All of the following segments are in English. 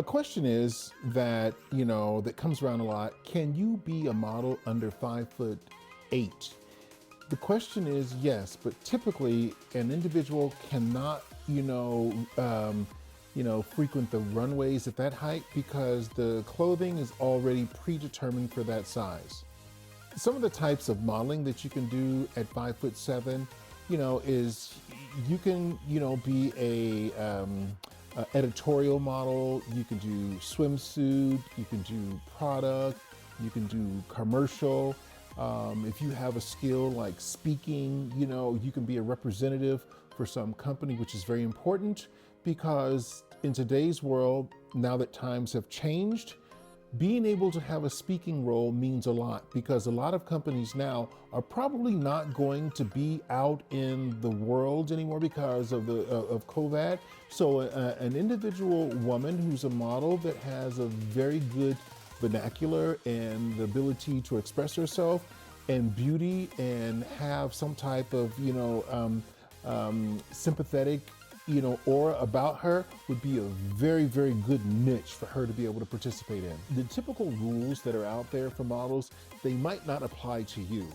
question is that, that comes around a lot. Can you be a model under 5'8"? The question is yes, but typically an individual cannot, frequent the runways at that height because the clothing is already predetermined for that size. Some of the types of modeling that you can do at 5'7", is you can, be a editorial model. You can do swimsuit. You can do product. You can do commercial. If you have a skill like speaking, you can be a representative for some company, which is very important because in today's world, now that times have changed, being able to have a speaking role means a lot because a lot of companies now are probably not going to be out in the world anymore because of COVID. So an individual woman who's a model that has a very good vernacular and the ability to express herself and beauty and have some type of sympathetic aura about her would be a very, very good niche for her to be able to participate in. The typical rules that are out there for models, they might not apply to you.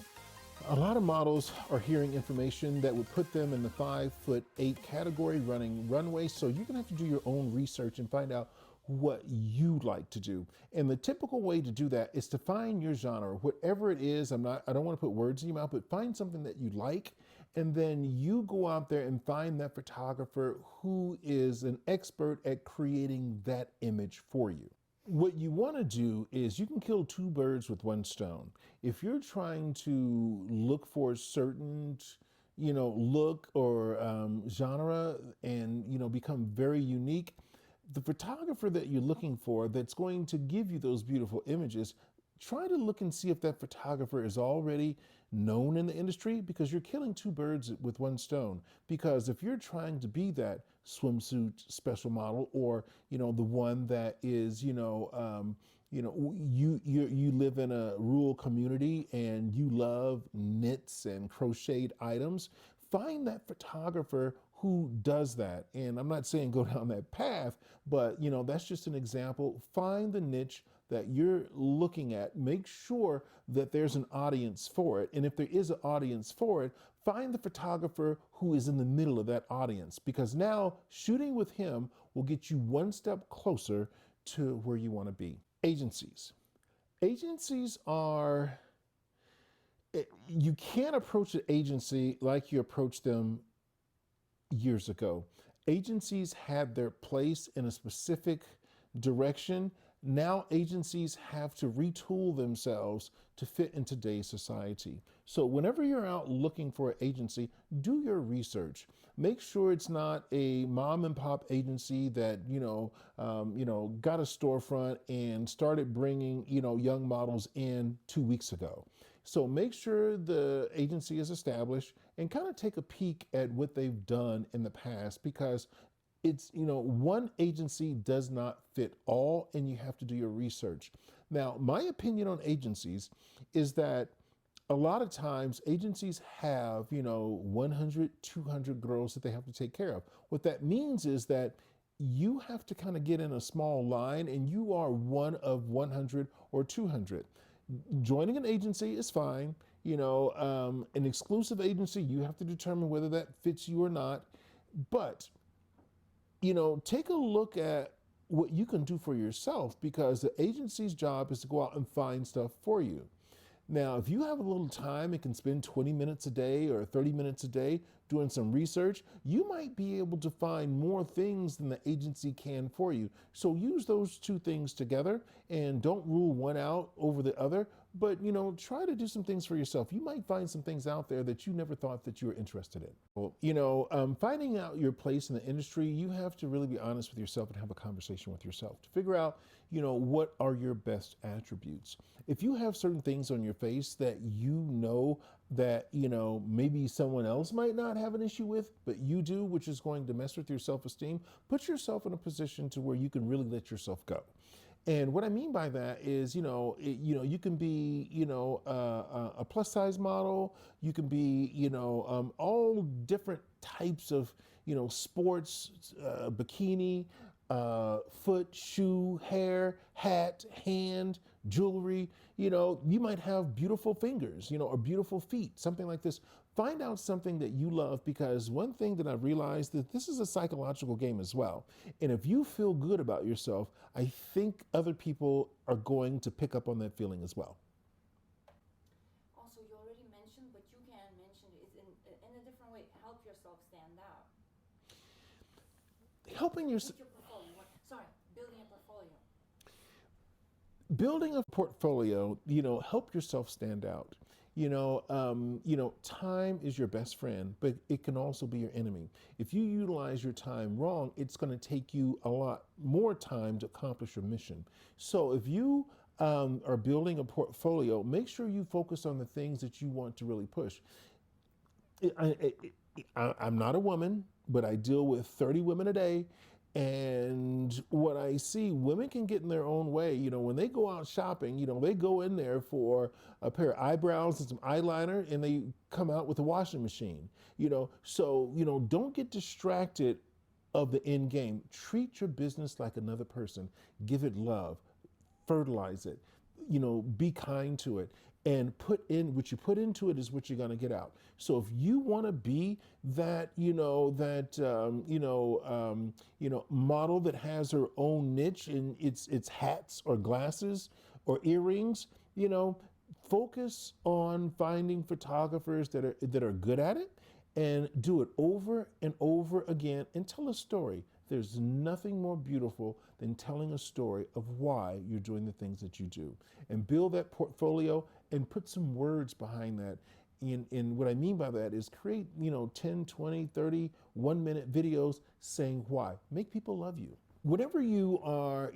A lot of models are hearing information that would put them in the 5'8" category running runways. So you're gonna have to do your own research and find out what you like to do. And the typical way to do that is to find your genre, whatever it is. I don't want to put words in your mouth, but find something that you like. And then you go out there and find that photographer who is an expert at creating that image for you. What you want to do is you can kill two birds with one stone. If you're trying to look for a certain look or genre and become very unique, the photographer that you're looking for that's going to give you those beautiful images, try to look and see if that photographer is already known in the industry because you're killing two birds with one stone. Because if you're trying to be that swimsuit special model or, the one that is, you live in a rural community and you love knits and crocheted items, find that photographer who does that. And I'm not saying go down that path, but that's just an example. Find the niche that you're looking at. Make sure that there's an audience for it. And if there is an audience for it, find the photographer who is in the middle of that audience, because now shooting with him will get you one step closer to where you want to be. Agencies. Agencies are, you can't approach an agency like you approached them years ago. Agencies had their place in a specific direction. Now agencies have to retool themselves to fit in today's society. So whenever you're out looking for an agency, do your research. Make sure it's not a mom and pop agency that got a storefront and started bringing young models in 2 weeks ago. So make sure the agency is established and kind of take a peek at what they've done in the past, because it's, one agency does not fit all and you have to do your research. Now, my opinion on agencies is that a lot of times agencies have, 100, 200 girls that they have to take care of. What that means is that you have to kind of get in a small line and you are one of 100 or 200. Joining an agency is fine. An exclusive agency, you have to determine whether that fits you or not. But take a look at what you can do for yourself, because the agency's job is to go out and find stuff for you. Now, if you have a little time and can spend 20 minutes a day or 30 minutes a day doing some research, you might be able to find more things than the agency can for you. So use those two things together and don't rule one out over the other, but try to do some things for yourself. You might find some things out there that you never thought that you were interested in. Well, finding out your place in the industry, you have to really be honest with yourself and have a conversation with yourself to figure out, what are your best attributes. If you have certain things on your face that that maybe someone else might not have an issue with, but you do, which is going to mess with your self-esteem, put yourself in a position to where you can really let yourself go. And what I mean by that is, you can be, a plus size model. You can be, all different types of, sports, bikini, foot, shoe, hair, hat, hand, jewelry. You might have beautiful fingers, or beautiful feet, something like this. Find out something that you love, because one thing that I've realized that this is a psychological game as well. And if you feel good about yourself, I think other people are going to pick up on that feeling as well. Also, you already mentioned, but you can mention it in a different way. Help yourself stand out. Helping yourself. With your portfolio. Sorry, building a portfolio. Building a portfolio, help yourself stand out. Time is your best friend, but it can also be your enemy. If you utilize your time wrong, it's going to take you a lot more time to accomplish your mission. So if you are building a portfolio, make sure you focus on the things that you want to really push. I'm not a woman, but I deal with 30 women a day. And what I see, women can get in their own way. When they go out shopping, they go in there for a pair of eyebrows and some eyeliner, and they come out with a washing machine. So, don't get distracted of the end game. Treat your business like another person. Give it love, fertilize it, be kind to it, and put in what you put into it is what you're going to get out. So if you want to be that, model that has her own niche in its hats or glasses or earrings, focus on finding photographers that are good at it, and do it over and over again, and tell a story. There's nothing more beautiful than telling a story of why you're doing the things that you do. And build that portfolio and put some words behind that. And what I mean by that is create, 10, 20, 30, 1 minute videos saying why. Make people love you. Whatever you are,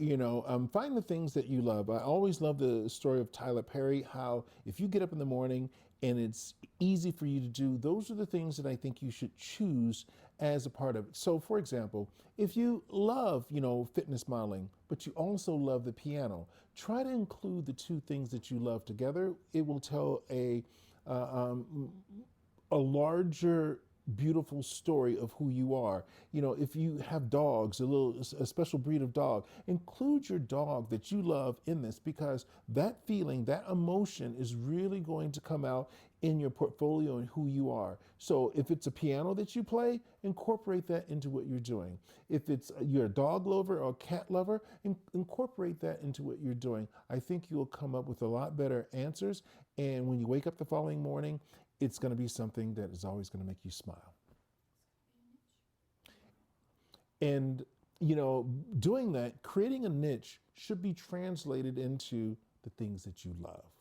find the things that you love. I always love the story of Tyler Perry, how if you get up in the morning and it's easy for you to do, those are the things that I think you should choose as a part of it. So for example, if you love, fitness modeling, but you also love the piano, try to include the two things that you love together. It will tell uh, um, a larger beautiful story of who you are. If you have dogs, a special breed of dog, include your dog that you love in this, because that feeling, that emotion is really going to come out in your portfolio and who you are. So if it's a piano that you play, incorporate that into what you're doing. If you're a dog lover or a cat lover, incorporate that into what you're doing. I think you'll come up with a lot better answers. And when you wake up the following morning, it's going to be something that is always going to make you smile. And, doing that, creating a niche should be translated into the things that you love.